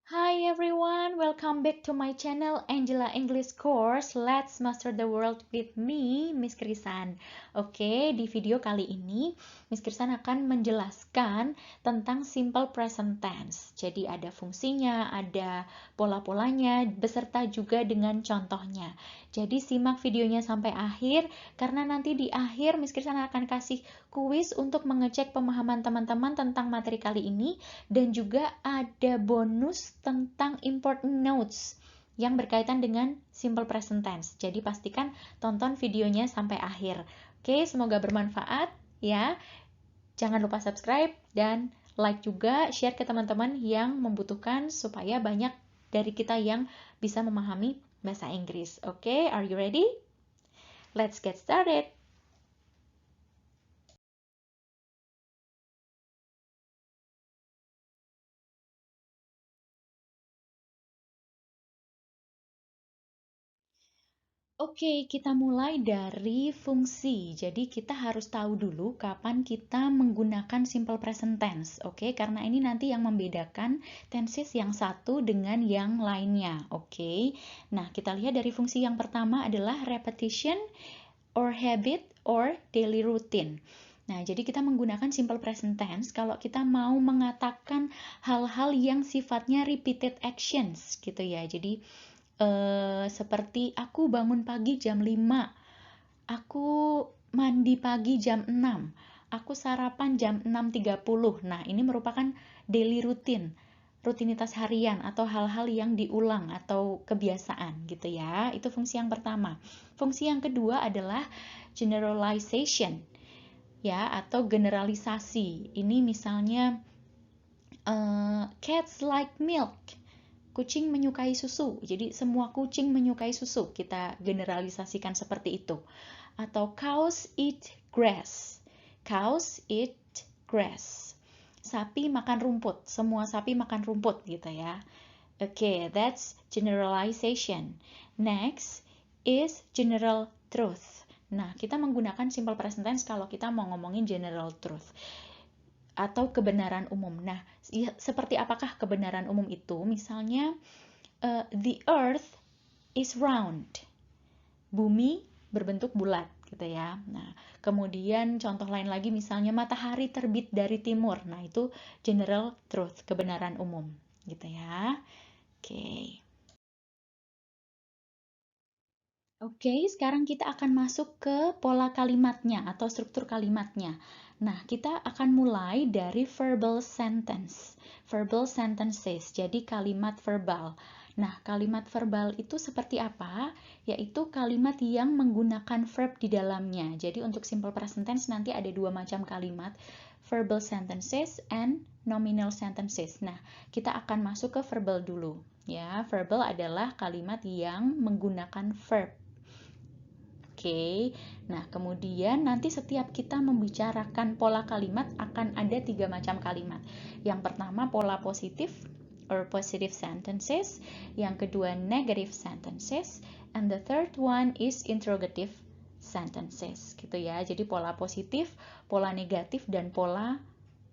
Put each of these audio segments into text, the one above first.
Hi everyone, welcome back to my channel Angela English Course. Let's master the world with me, Miss Krisan. Oke, di video kali ini Miss Krisan akan menjelaskan tentang simple present tense. Jadi ada fungsinya, ada pola-polanya, beserta juga dengan contohnya. Jadi simak videonya sampai akhir, karena nanti di akhir Miss Krisan akan kasih kuis untuk mengecek pemahaman teman-teman tentang materi kali ini, dan juga ada bonus tentang important notes yang berkaitan dengan simple present tense. Jadi pastikan tonton videonya sampai akhir. Oke, semoga bermanfaat ya. Jangan lupa subscribe dan like juga, share ke teman-teman yang membutuhkan supaya banyak dari kita yang bisa memahami bahasa Inggris. Oke, are you ready? Let's get started. Oke, kita mulai dari fungsi. Jadi kita harus tahu dulu kapan kita menggunakan simple present tense. Oke, karena ini nanti yang membedakan tenses yang satu dengan yang lainnya. Oke. Nah, kita lihat dari fungsi yang pertama adalah repetition or habit or daily routine. Nah, jadi kita menggunakan simple present tense kalau kita mau mengatakan hal-hal yang sifatnya repeated actions gitu ya. Jadi seperti aku bangun pagi jam 5, aku mandi pagi jam 6, aku sarapan jam 6.30. Nah, ini merupakan daily routine, rutinitas harian atau hal-hal yang diulang atau kebiasaan gitu ya. Itu fungsi yang pertama. Fungsi yang kedua adalah generalization ya, atau generalisasi. Ini misalnya cats like milk. Kucing menyukai susu, jadi semua kucing menyukai susu, kita generalisasikan seperti itu. Atau cows eat grass, cows eat grass. Sapi makan rumput, semua sapi makan rumput gitu ya. Okay, that's generalization. Next is general truth. Nah, kita menggunakan simple present tense kalau kita mau ngomongin general truth atau kebenaran umum. Nah, seperti apakah kebenaran umum itu? Misalnya, the earth is round. Bumi berbentuk bulat gitu ya. Nah, kemudian contoh lain lagi misalnya matahari terbit dari timur. Nah, itu general truth, kebenaran umum gitu ya. Oke. Oke, sekarang kita akan masuk ke pola kalimatnya atau struktur kalimatnya. Nah, kita akan mulai dari verbal sentence. Verbal sentences, jadi kalimat verbal. Nah, kalimat verbal itu seperti apa? Yaitu kalimat yang menggunakan verb di dalamnya. Jadi untuk simple present tense nanti ada dua macam kalimat, verbal sentences and nominal sentences. Nah, kita akan masuk ke verbal dulu. Ya, verbal adalah kalimat yang menggunakan verb. Oke, nah kemudian nanti setiap kita membicarakan pola kalimat akan ada tiga macam kalimat. Yang pertama pola positif or positive sentences, yang kedua negative sentences, and the third one is interrogative sentences gitu ya. Jadi pola positif, pola negatif, dan pola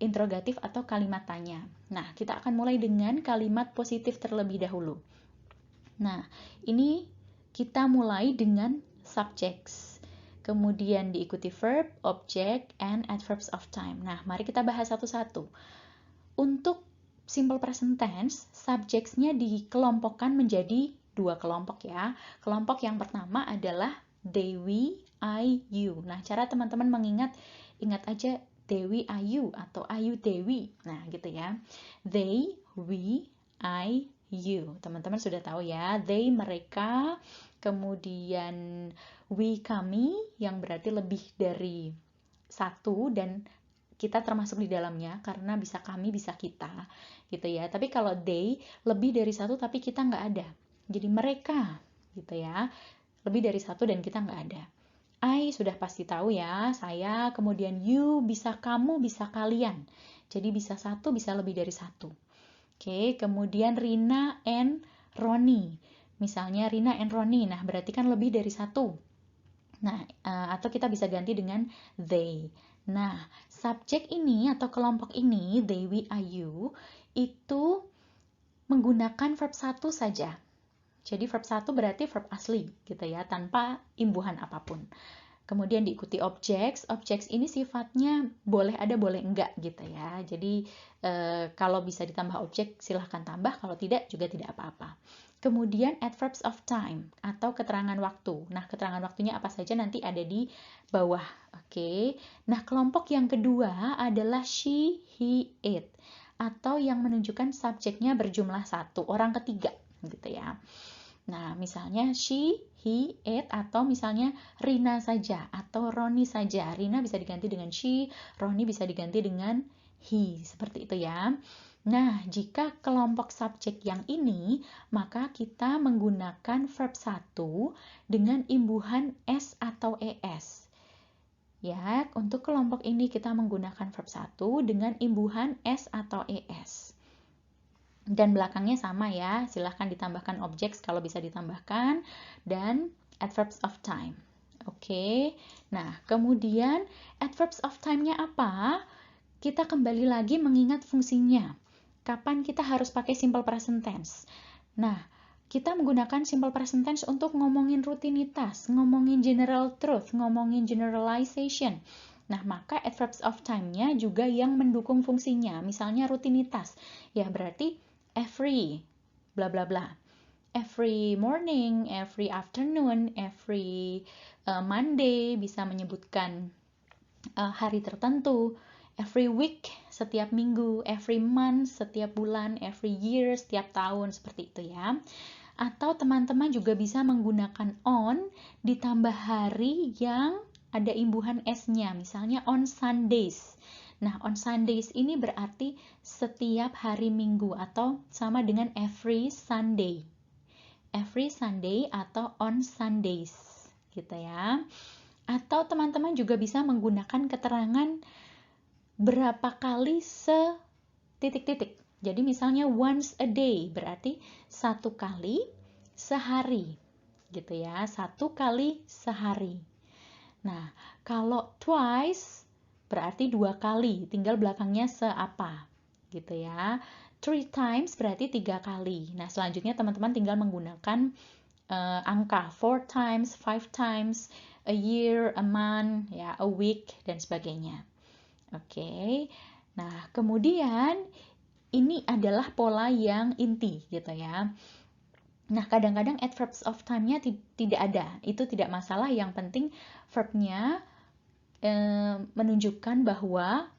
interrogatif atau kalimat tanya. Nah, kita akan mulai dengan kalimat positif terlebih dahulu. Nah, ini kita mulai dengan subjects, kemudian diikuti verb, object, and adverbs of time. Nah, mari kita bahas satu-satu. Untuk simple present tense, subjects-nya dikelompokkan menjadi dua kelompok ya. Kelompok yang pertama adalah they, we, I, you. Nah, cara teman-teman ingat aja Dewi, Ayu, atau Ayu, Dewi. Nah, gitu ya. They, we, I, you. Teman-teman sudah tahu ya, they mereka, kemudian we kami yang berarti lebih dari satu dan kita termasuk di dalamnya karena bisa kami bisa kita gitu ya. Tapi kalau they lebih dari satu tapi kita nggak ada, jadi mereka gitu ya, lebih dari satu dan kita nggak ada. I sudah pasti tahu ya, saya, kemudian you bisa kamu bisa kalian, jadi bisa satu bisa lebih dari satu. Oke, kemudian Rina and Roni. Misalnya Rina and Roni, nah berarti kan lebih dari satu. Nah, atau kita bisa ganti dengan they. Nah, subjek ini atau kelompok ini, they, we, I, you, itu menggunakan verb 1 saja. Jadi verb 1 berarti verb asli gitu ya, tanpa imbuhan apapun. Kemudian diikuti objects. Objects ini sifatnya boleh ada, boleh enggak gitu ya. Jadi kalau bisa ditambah objek silahkan tambah, kalau tidak juga tidak apa-apa. Kemudian adverbs of time atau keterangan waktu. Nah, keterangan waktunya apa saja nanti ada di bawah. Oke. Nah, kelompok yang kedua adalah she, he, it atau yang menunjukkan subjeknya berjumlah satu, orang ketiga gitu ya. Nah, misalnya she, he, it, atau misalnya Rina saja, atau Roni saja. Rina bisa diganti dengan she, Roni bisa diganti dengan he, seperti itu ya. Nah, jika kelompok subjek yang ini, maka kita menggunakan verb 1 dengan imbuhan s atau es. Ya, untuk kelompok ini kita menggunakan verb 1 dengan imbuhan s atau es. Dan belakangnya sama ya, silahkan ditambahkan objects kalau bisa ditambahkan, dan adverbs of time. Oke, nah kemudian adverbs of time-nya apa? Kita kembali lagi mengingat fungsinya. Kapan kita harus pakai simple present tense? Nah, kita menggunakan simple present tense untuk ngomongin rutinitas, ngomongin general truth, ngomongin generalization. Nah, maka adverbs of time-nya juga yang mendukung fungsinya. Misalnya rutinitas, ya berarti every, bla bla bla. Every morning, every afternoon, every Monday bisa menyebutkan hari tertentu. Every week, setiap minggu. Every month, setiap bulan. Every year, setiap tahun. Seperti itu ya. Atau teman-teman juga bisa menggunakan on ditambah hari yang ada imbuhan s-nya. Misalnya on Sundays. Nah, on Sundays ini berarti setiap hari Minggu atau sama dengan every Sunday. Every Sunday atau on Sundays, gitu ya. Atau teman-teman juga bisa menggunakan keterangan berapa kali titik-titik. Jadi misalnya once a day berarti satu kali sehari, gitu ya. Satu kali sehari. Nah, kalau twice berarti dua kali, tinggal belakangnya seapa, gitu ya. Three times berarti tiga kali. Nah, selanjutnya teman-teman tinggal menggunakan angka 4 times, 5 times, a year, a month, ya, a week, dan sebagainya. Oke. Nah, kemudian ini adalah pola yang inti, gitu ya. Nah, kadang-kadang adverbs of time-nya tidak ada. Itu tidak masalah, yang penting verb-nya menunjukkan bahwa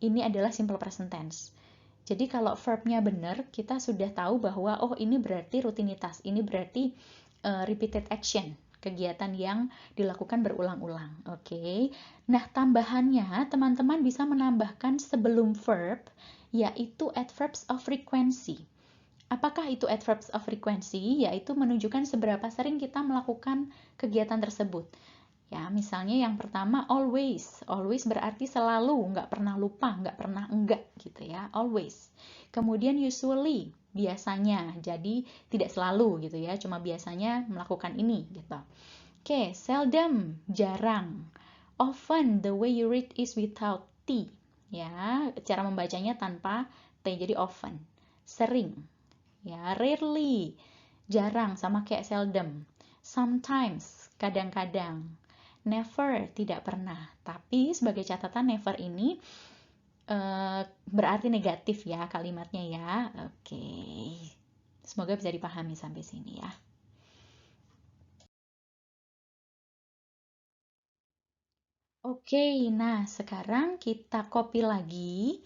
ini adalah simple present tense. Jadi kalau verb-nya benar, kita sudah tahu bahwa oh ini berarti rutinitas, ini berarti repeated action, kegiatan yang dilakukan berulang-ulang. Oke. Nah, tambahannya teman-teman bisa menambahkan sebelum verb, yaitu adverbs of frequency. Apakah itu adverbs of frequency? Yaitu menunjukkan seberapa sering kita melakukan kegiatan tersebut. Ya, misalnya yang pertama always. Always berarti selalu, nggak pernah lupa, nggak pernah enggak gitu ya, always. Kemudian usually, biasanya. Jadi tidak selalu gitu ya, cuma biasanya melakukan ini gitu. Oke, seldom, jarang. Often, the way you read is without T. Ya, cara membacanya tanpa T, jadi often. Sering. Ya, rarely, jarang sama kayak seldom. Sometimes, kadang-kadang. Never, tidak pernah. Tapi sebagai catatan never ini berarti negatif ya kalimatnya ya. Oke. Semoga bisa dipahami sampai sini ya. Oke, nah sekarang kita copy lagi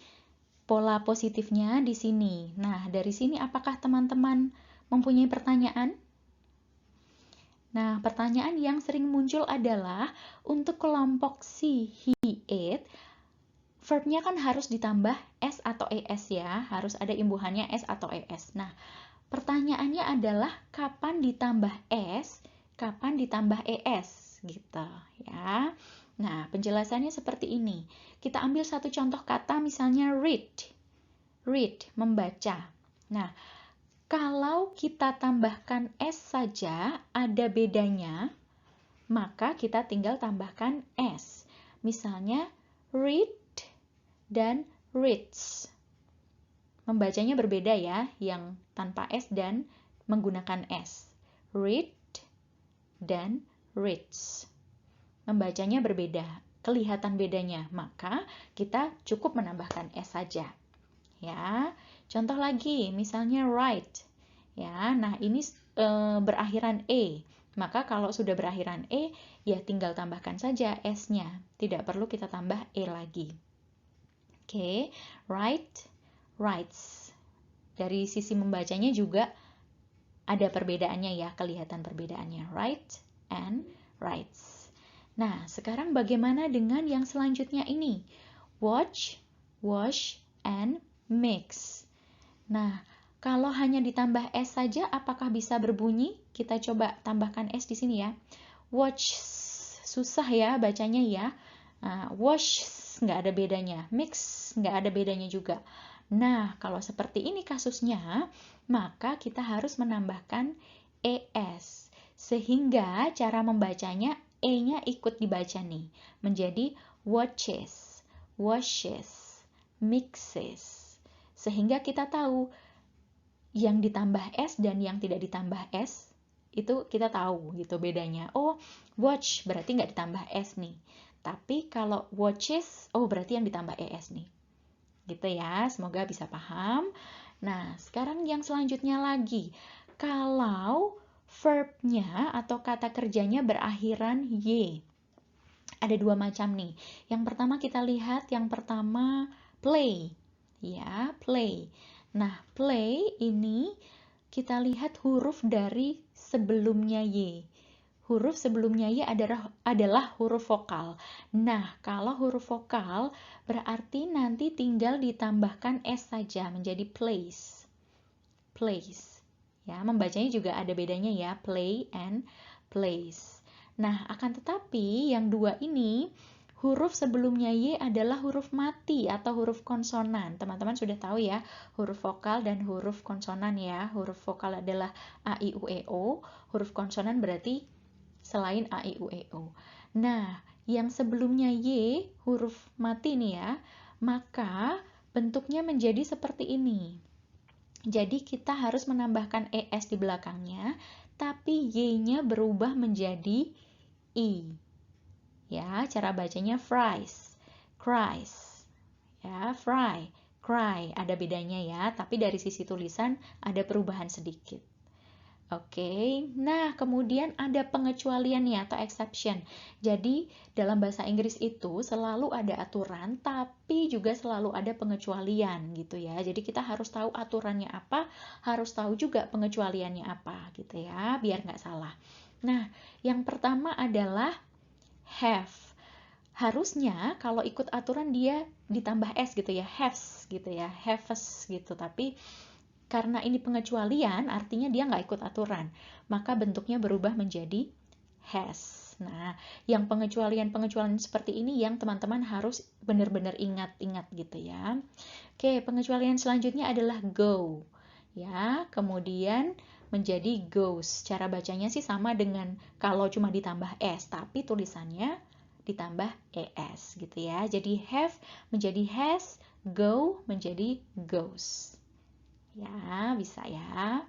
pola positifnya di sini. Nah, dari sini apakah teman-teman mempunyai pertanyaan? Nah, pertanyaan yang sering muncul adalah untuk kelompok she, he, it, verb-nya kan harus ditambah s atau es ya, harus ada imbuhannya s atau es. Nah, pertanyaannya adalah kapan ditambah s, kapan ditambah es, gitu ya. Nah, penjelasannya seperti ini. Kita ambil satu contoh kata misalnya read. Read, membaca. Nah, kalau kita tambahkan s saja ada bedanya, maka kita tinggal tambahkan s. Misalnya read dan reads. Membacanya berbeda ya, yang tanpa S dan menggunakan S. Read dan reads. Membacanya berbeda, kelihatan bedanya, maka kita cukup menambahkan S saja. Ya, contoh lagi, misalnya write. Ya, nah ini berakhiran E. Maka kalau sudah berakhiran E, ya tinggal tambahkan saja S-nya. Tidak perlu kita tambah E lagi. Oke, write, writes. Dari sisi membacanya juga ada perbedaannya ya, kelihatan perbedaannya. Write and writes. Nah, sekarang bagaimana dengan yang selanjutnya ini? Watch, wash, and mix. Nah, kalau hanya ditambah S saja, apakah bisa berbunyi? Kita coba tambahkan S di sini ya. Watch, susah ya bacanya ya. Wash, nggak ada bedanya. Mix, nggak ada bedanya juga. Nah, kalau seperti ini kasusnya, maka kita harus menambahkan ES. Sehingga cara membacanya, E-nya ikut dibaca nih. Menjadi watches, washes, mixes. Sehingga kita tahu yang ditambah S dan yang tidak ditambah S, itu kita tahu gitu bedanya. Oh, watch berarti nggak ditambah S nih. Tapi kalau watches, oh berarti yang ditambah ES nih. Gitu ya, semoga bisa paham. Nah, sekarang yang selanjutnya lagi. Kalau verbnya atau kata kerjanya berakhiran Y. Ada dua macam nih. Yang pertama kita lihat, yang pertama play. Ya, play. Nah, play ini kita lihat huruf dari sebelumnya Y. Huruf sebelumnya Y adalah huruf vokal. Nah, kalau huruf vokal berarti nanti tinggal ditambahkan S saja menjadi plays. Plays. Ya, membacanya juga ada bedanya ya, play and plays. Nah, akan tetapi yang dua ini huruf sebelumnya Y adalah huruf mati atau huruf konsonan. Teman-teman sudah tahu ya, huruf vokal dan huruf konsonan ya. Huruf vokal adalah A, I, U, E, O. Huruf konsonan berarti selain A, I, U, E, O. Nah, yang sebelumnya Y, huruf mati nih ya, maka bentuknya menjadi seperti ini. Jadi kita harus menambahkan ES di belakangnya, tapi Y-nya berubah menjadi I. Ya, cara bacanya fries, cries. Ya, fry, cry. Ada bedanya ya, tapi dari sisi tulisan ada perubahan sedikit. Oke, nah kemudian ada pengecualian nih atau exception. Jadi dalam bahasa Inggris itu selalu ada aturan, tapi juga selalu ada pengecualian gitu ya. Jadi kita harus tahu aturannya apa, harus tahu juga pengecualiannya apa gitu ya, biar nggak salah. Nah, yang pertama adalah have. Harusnya kalau ikut aturan dia ditambah S gitu ya, haves gitu ya, haves gitu. Tapi karena ini pengecualian, artinya dia nggak ikut aturan. Maka bentuknya berubah menjadi has. Nah, yang pengecualian-pengecualian seperti ini yang teman-teman harus benar-benar ingat-ingat gitu ya. Oke, pengecualian selanjutnya adalah go. Ya, kemudian menjadi goes. Cara bacanya sih sama dengan kalau cuma ditambah S, tapi tulisannya ditambah ES gitu ya. Jadi have menjadi has, go menjadi goes. Ya, bisa ya.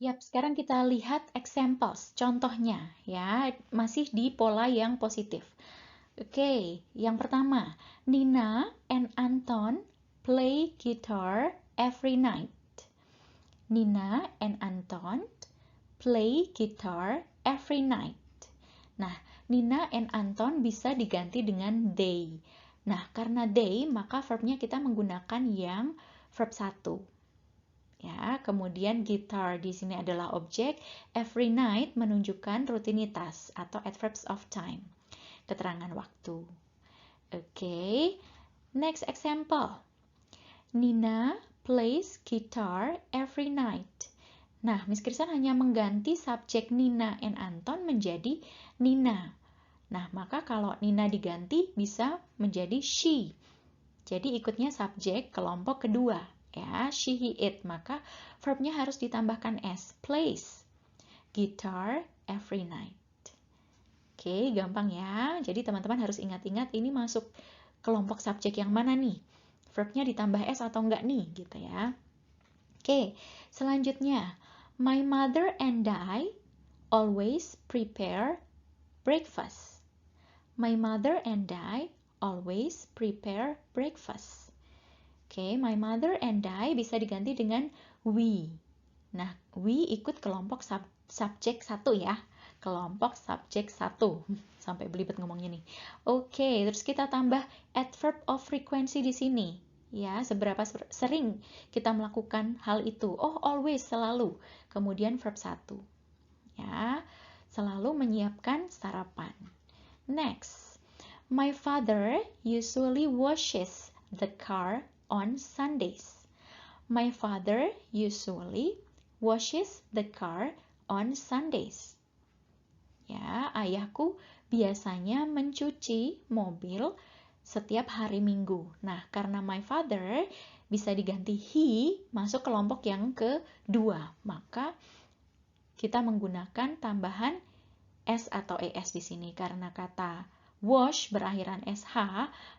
Yap, sekarang kita lihat examples, contohnya ya, masih di pola yang positif. Oke, yang pertama, Nina and Anton play guitar every night. Nina and Anton play guitar every night. Nah, Nina and Anton bisa diganti dengan they. Nah, karena they, maka verbnya kita menggunakan yang verb 1. Ya, kemudian guitar di sini adalah objek, every night menunjukkan rutinitas atau adverbs of time, keterangan waktu. Oke, next example. Nina plays guitar every night. Nah, Miss Kristen hanya mengganti subjek Nina and Anton menjadi Nina. Nah, maka kalau Nina diganti bisa menjadi she. Jadi ikutnya subjek kelompok kedua. Ya, she, he, it. Maka verbnya harus ditambahkan S. Plays guitar every night. Oke, gampang ya. Jadi teman-teman harus ingat-ingat ini masuk kelompok subjek yang mana nih? Verbnya ditambah S atau enggak nih, gitu ya. Oke, selanjutnya. My mother and I always prepare breakfast. My mother and I always prepare breakfast. Oke, my mother and I bisa diganti dengan we. Nah, we ikut kelompok subjek 1 ya. Kelompok subjek 1. Sampai belibet ngomongnya nih. Oke, terus kita tambah adverb of frequency di sini. Ya, seberapa sering kita melakukan hal itu? Oh, always, selalu. Kemudian verb 1. Ya, selalu menyiapkan sarapan. Next, my father usually washes the car on Sundays. My father usually washes the car on Sundays. Ya, ayahku biasanya mencuci mobil setiap hari Minggu. Nah, karena my father bisa diganti he, masuk kelompok yang kedua. Maka kita menggunakan tambahan S atau ES di sini. Karena kata wash berakhiran SH,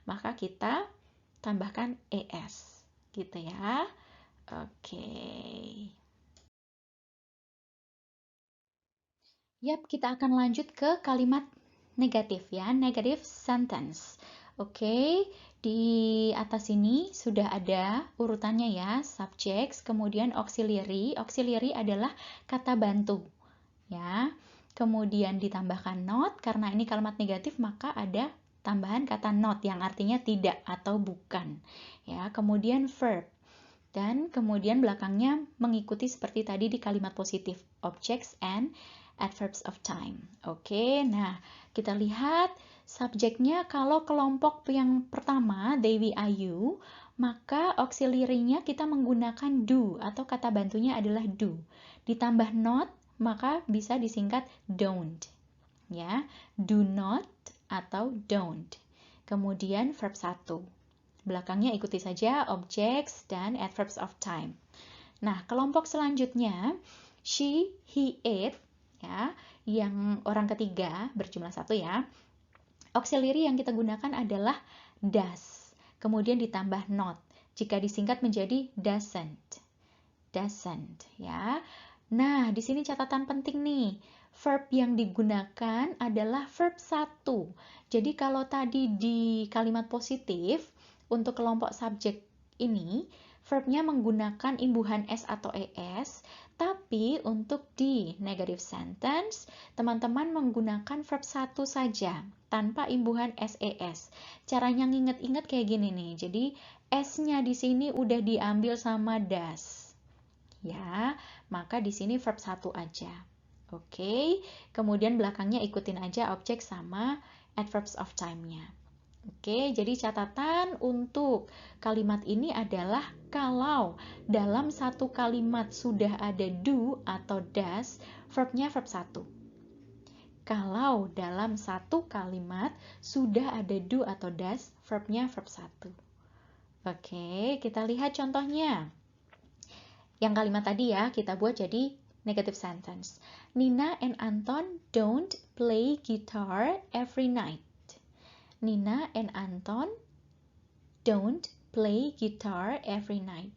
maka kita tambahkan ES. Gitu ya. Oke. Yap, kita akan lanjut ke kalimat negatif ya, negative sentence. Oke, di atas ini sudah ada urutannya ya, subjects, kemudian auxiliary. Auxiliary adalah kata bantu. Ya. Kemudian ditambahkan not, karena ini kalimat negatif maka ada tambahan kata not yang artinya tidak atau bukan. Ya, kemudian verb. Dan kemudian belakangnya mengikuti seperti tadi di kalimat positif, objects and adverbs of time. Oke, nah kita lihat subjeknya kalau kelompok yang pertama, they, we, are, you, maka auxiliary-nya kita menggunakan do atau kata bantunya adalah do. Ditambah not, maka bisa disingkat don't. Ya, do not atau don't. Kemudian verb 1. Belakangnya ikuti saja objects dan adverbs of time. Nah, kelompok selanjutnya, she, he, it, ya, yang orang ketiga berjumlah 1 ya. Auxiliary yang kita gunakan adalah does, kemudian ditambah not. Jika disingkat menjadi doesn't. Doesn't, ya. Nah, di sini catatan penting nih. Verb yang digunakan adalah verb 1. Jadi kalau tadi di kalimat positif, untuk kelompok subjek ini, verbnya menggunakan imbuhan S atau ES, tapi untuk di negative sentence, teman-teman menggunakan verb 1 saja, tanpa imbuhan SES. Caranya nginget-inget kayak gini nih, jadi S-nya di sini udah diambil sama does. Ya, maka di sini verb 1 aja. Oke, kemudian belakangnya ikutin aja objek sama adverbs of time-nya. Oke, jadi catatan untuk kalimat ini adalah kalau dalam satu kalimat sudah ada do atau does, verbnya verb 1. Kalau dalam satu kalimat sudah ada do atau does, verbnya verb 1. Oke, kita lihat contohnya. Yang kalimat tadi ya, kita buat jadi negative sentence. Nina and Anton don't play guitar every night. Nina and Anton don't play guitar every night.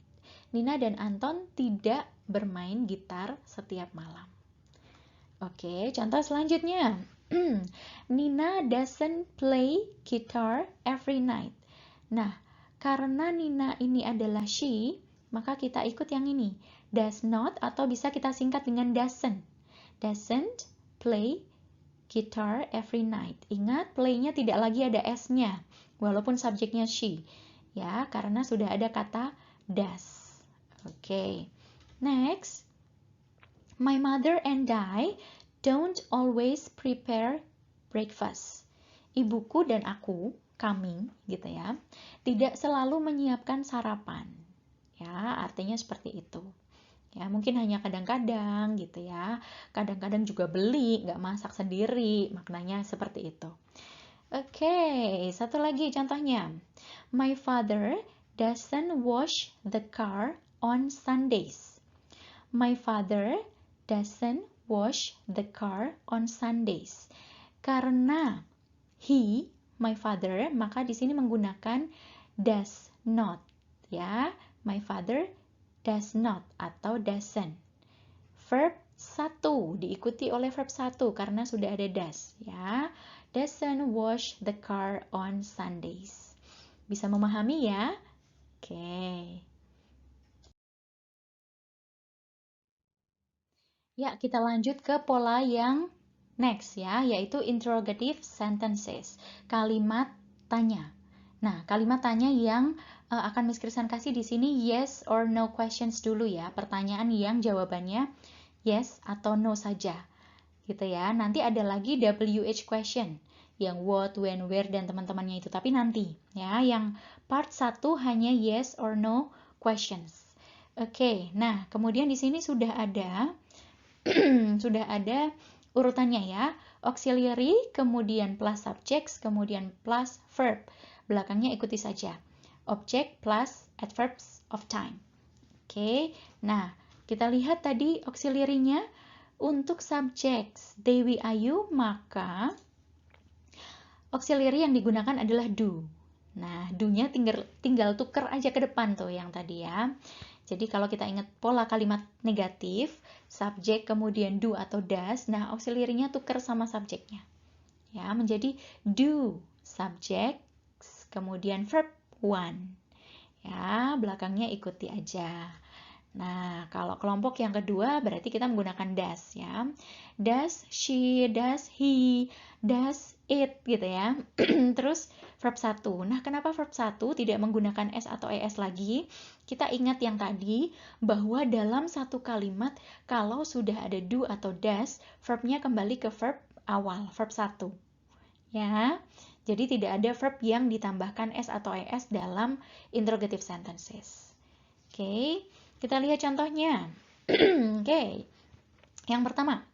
Nina dan Anton tidak bermain gitar setiap malam. Oke, contoh selanjutnya. Nina doesn't play guitar every night. Nah, karena Nina ini adalah she, maka kita ikut yang ini. Does not atau bisa kita singkat dengan doesn't. Doesn't play guitar every night. Ingat, play-nya tidak lagi ada S-nya, walaupun subjeknya she. Ya, karena sudah ada kata does. Oke. Next. My mother and I don't always prepare breakfast. Ibuku dan aku, kami, gitu ya, tidak selalu menyiapkan sarapan. Ya, artinya seperti itu. Ya, mungkin hanya kadang-kadang gitu ya. Kadang-kadang juga beli, nggak masak sendiri. Maknanya seperti itu. Oke, satu lagi contohnya. My father doesn't wash the car on Sundays. My father doesn't wash the car on Sundays. Karena he my father, maka di sini menggunakan does not, ya. My father does not atau doesn't. Verb 1 diikuti oleh verb 1 karena sudah ada does, ya. Doesn't wash the car on Sundays. Bisa memahami ya? Oke. Ya, kita lanjut ke pola yang next ya, yaitu interrogative sentences. Kalimat tanya. Nah, kalimat tanya yang akan Miss Krisan kasih di sini yes or no questions dulu ya. Pertanyaan yang jawabannya yes atau no saja. Gitu ya. Nanti ada lagi WH question yang what, when, where dan teman-temannya itu, tapi nanti ya. Yang part 1 hanya yes or no questions. Oke, nah kemudian di sini sudah ada urutannya ya. Auxiliary, kemudian plus subjects, kemudian plus verb. Belakangnya ikuti saja. Object plus adverbs of time. Oke, nah kita lihat tadi auxiliary-nya. Untuk subjects Dewi Ayu, maka auxiliary yang digunakan adalah do. Nah, do-nya tinggal tuker aja ke depan tuh yang tadi ya. Jadi kalau kita ingat pola kalimat negatif, subjek kemudian do atau does, nah auxiliary-nya tuker sama subjeknya. Ya, menjadi do subject kemudian verb one. Ya, belakangnya ikuti aja. Nah, kalau kelompok yang kedua berarti kita menggunakan does ya. Does she, does he, does it gitu ya. Terus verb 1. Nah, kenapa verb 1 tidak menggunakan s atau es lagi? Kita ingat yang tadi bahwa dalam satu kalimat kalau sudah ada do atau does, verbnya kembali ke verb awal, verb 1. Ya. Jadi tidak ada verb yang ditambahkan s atau es dalam interrogative sentences. Oke. Kita lihat contohnya. Oke. Yang pertama.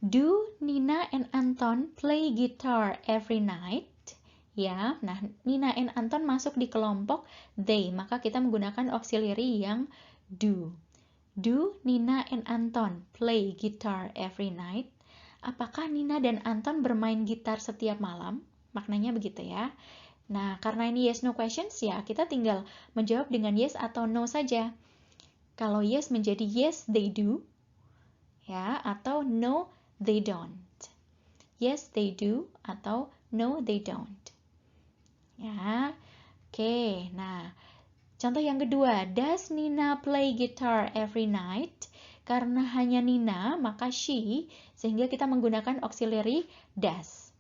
Do Nina and Anton play guitar every night? Ya, nah Nina and Anton masuk di kelompok they, maka kita menggunakan auxiliary yang do. Do Nina and Anton play guitar every night? Apakah Nina dan Anton bermain gitar setiap malam? Maknanya begitu ya. Nah, karena ini yes no questions ya, kita tinggal menjawab dengan yes atau no saja. Kalau yes menjadi yes they do, ya, atau no they don't. Yes they do atau no they don't. Ya, oke. Nah, contoh yang kedua, does Nina play guitar every night? Karena hanya Nina, maka she, sehingga kita menggunakan auxiliary does.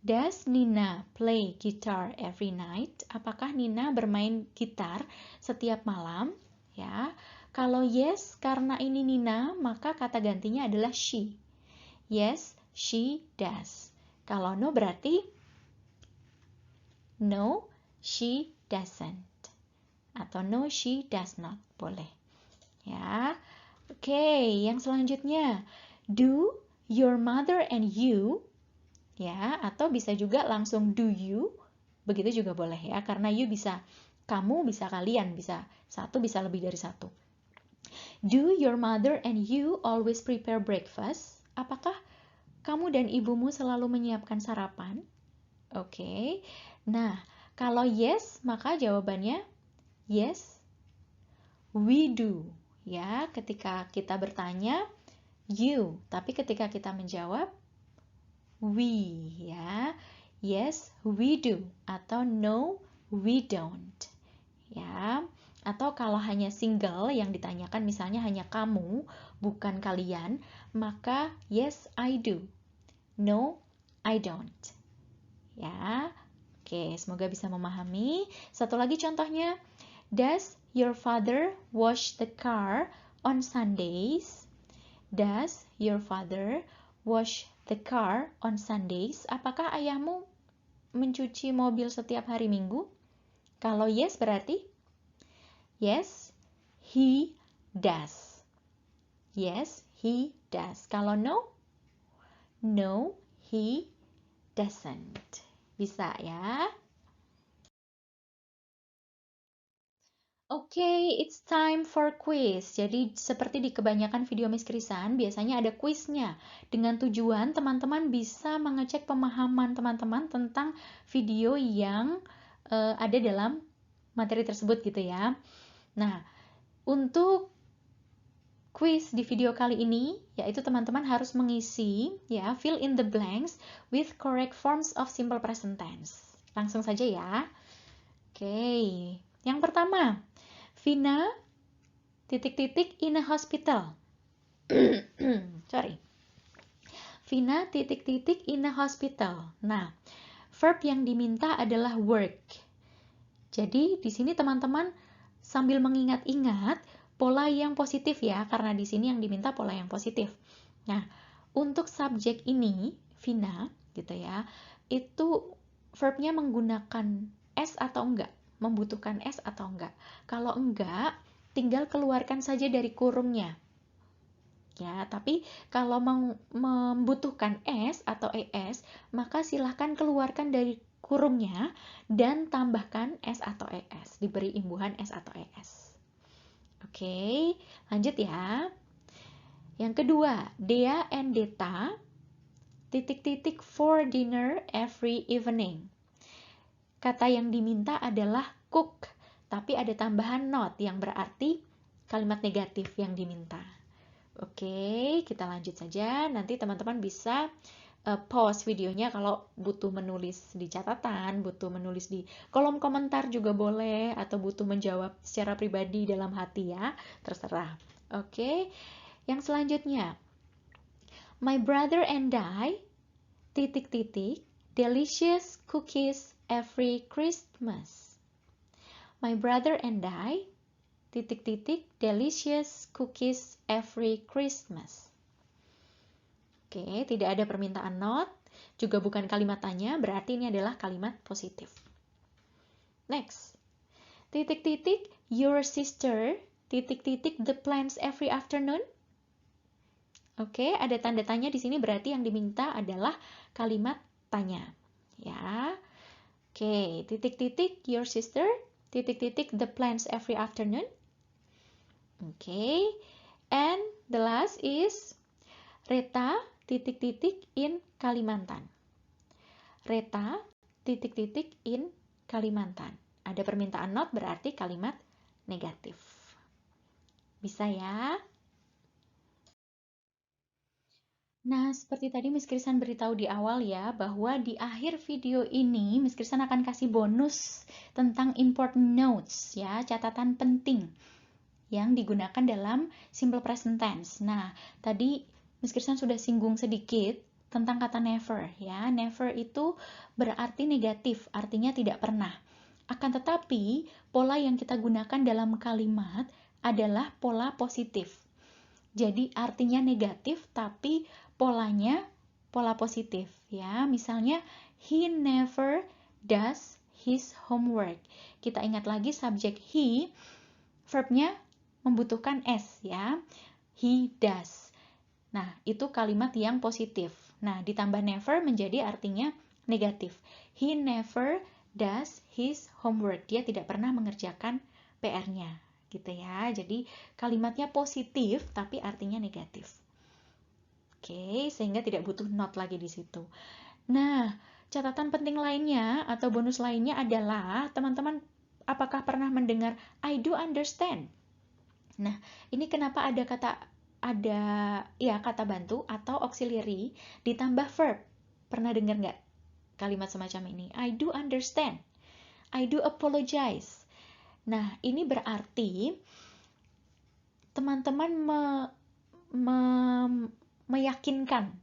Does Nina play guitar every night? Apakah Nina bermain gitar setiap malam? Ya. Kalau yes, karena ini Nina, maka kata gantinya adalah she. Yes, she does. Kalau no berarti no, she doesn't. Atau no, she does not. Boleh. Ya. Oke, yang selanjutnya. Do your mother and you, ya, atau bisa juga langsung do you. Begitu juga boleh ya, karena you bisa kamu, bisa kalian, bisa satu, bisa lebih dari satu. Do your mother and you always prepare breakfast? Apakah kamu dan ibumu selalu menyiapkan sarapan? Oke. Nah, kalau yes, maka jawabannya yes, we do. Ya, ketika kita bertanya, you. Tapi ketika kita menjawab, we. Ya, yes, we do. Atau no, we don't. Ya. Atau kalau hanya single yang ditanyakan misalnya hanya kamu, bukan kalian, maka yes, I do. No, I don't. Ya. Oke, semoga bisa memahami. Satu lagi contohnya. Does your father wash the car on Sundays? Does your father wash the car on Sundays? Apakah ayahmu mencuci mobil setiap hari Minggu? Kalau yes berarti yes, he does. Yes, he does. Kalau no, no, he doesn't. Bisa ya? Oke, it's time for quiz. Jadi seperti di kebanyakan video Miss Krisan, biasanya ada quiznya. Dengan tujuan teman-teman bisa mengecek pemahaman teman-teman tentang video yang ada dalam materi tersebut gitu ya. Nah, untuk quiz di video kali ini, yaitu teman-teman harus mengisi ya, fill in the blanks with correct forms of simple present tense. Langsung saja ya. Oke, yang pertama. Vina titik-titik in a hospital. Sorry. Vina titik-titik in a hospital. Nah, verb yang diminta adalah work. Jadi di sini teman-teman sambil mengingat-ingat pola yang positif ya, karena di sini yang diminta pola yang positif. Nah, untuk subjek ini, Vina gitu ya, itu verbnya menggunakan S atau enggak? Membutuhkan S atau enggak? Kalau enggak, tinggal keluarkan saja dari kurungnya. Ya, tapi kalau membutuhkan S atau ES, maka silahkan keluarkan dari kurungnya dan tambahkan S atau ES. Diberi imbuhan S atau ES. Oke, lanjut ya. Yang kedua, Dea and Deta titik-titik for dinner every evening. Kata yang diminta adalah cook, tapi ada tambahan not yang berarti kalimat negatif yang diminta. Oke, kita lanjut saja. Nanti teman-teman bisa pause videonya kalau butuh menulis di catatan, butuh menulis di kolom komentar juga boleh, atau butuh menjawab secara pribadi dalam hati ya, terserah. Oke, yang selanjutnya. My brother and I, titik-titik, delicious cookies every Christmas. My brother and I, titik-titik, delicious cookies every Christmas. Oke, tidak ada permintaan not, juga bukan kalimat tanya, berarti ini adalah kalimat positif. Next, titik-titik, your sister, titik-titik, the plants every afternoon. Oke, ada tanda tanya di sini, berarti yang diminta adalah kalimat tanya. Ya. Oke, titik-titik, your sister, titik-titik, the plants every afternoon. Oke, and the last is Reta, titik-titik, in Kalimantan. Reta, titik-titik, in Kalimantan. Ada permintaan not, berarti kalimat negatif. Bisa ya? Nah, seperti tadi Miss Krisan beritahu di awal ya, bahwa di akhir video ini Miss Krisan akan kasih bonus tentang important notes ya, catatan penting yang digunakan dalam simple present tense. Nah, tadi Miss Krisan sudah singgung sedikit tentang kata never ya. Never itu berarti negatif, artinya tidak pernah. Akan tetapi, pola yang kita gunakan dalam kalimat adalah pola positif. Jadi artinya negatif tapi polanya pola positif ya. Misalnya he never does his homework. Kita ingat lagi subjek he, verbnya membutuhkan S ya. He does. Nah, itu kalimat yang positif. Nah, ditambah never menjadi artinya negatif. He never does his homework. Dia tidak pernah mengerjakan PR-nya. Gitu ya. Jadi kalimatnya positif tapi artinya negatif. Oke, sehingga tidak butuh not lagi di situ. Nah, catatan penting lainnya atau bonus lainnya adalah teman-teman apakah pernah mendengar I do understand? Nah, ini kenapa ada kata bantu atau auxiliary ditambah verb. Pernah dengar nggak kalimat semacam ini? I do understand. I do apologize. Nah, ini berarti teman-teman meyakinkan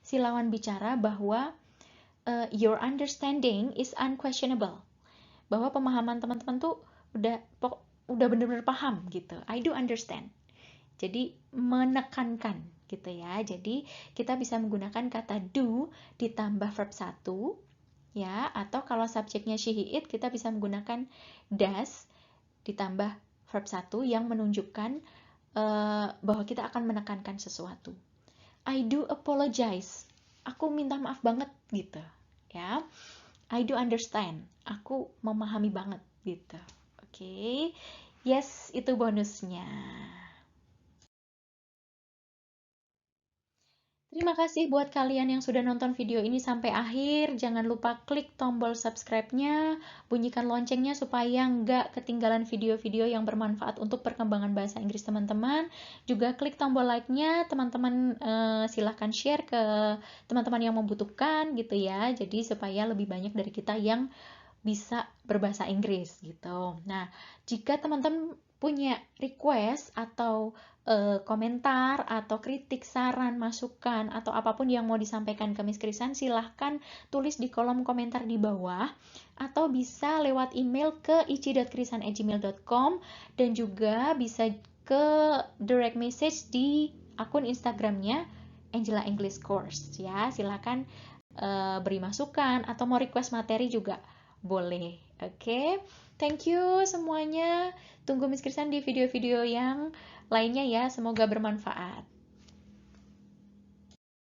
si lawan bicara bahwa your understanding is unquestionable. Bahwa pemahaman teman-teman tuh udah benar-benar paham gitu. I do understand. Jadi menekankan gitu ya. Jadi kita bisa menggunakan kata do ditambah verb 1 ya, atau kalau subjeknya she he it kita bisa menggunakan does ditambah verb 1 yang menunjukkan bahwa kita akan menekankan sesuatu. I do apologize. Aku minta maaf banget gitu ya. I do understand. Aku memahami banget gitu. Oke. Yes, itu bonusnya. Terima kasih buat kalian yang sudah nonton video ini sampai akhir. Jangan lupa klik tombol subscribe-nya, bunyikan loncengnya supaya nggak ketinggalan video-video yang bermanfaat untuk perkembangan bahasa Inggris teman-teman. Juga klik tombol like-nya, teman-teman silahkan share ke teman-teman yang membutuhkan gitu ya. Jadi supaya lebih banyak dari kita yang bisa berbahasa Inggris gitu. Nah, jika teman-teman punya request atau komentar atau kritik, saran, masukan atau apapun yang mau disampaikan ke Miss Krisan, silahkan tulis di kolom komentar di bawah atau bisa lewat email ke ici.krisan@gmail.com dan juga bisa ke direct message di akun Instagramnya Angela English Course ya. Silahkan beri masukan atau mau request materi juga boleh. Oke. Thank you semuanya. Tunggu Miss Krisan di video-video yang lainnya ya. Semoga bermanfaat.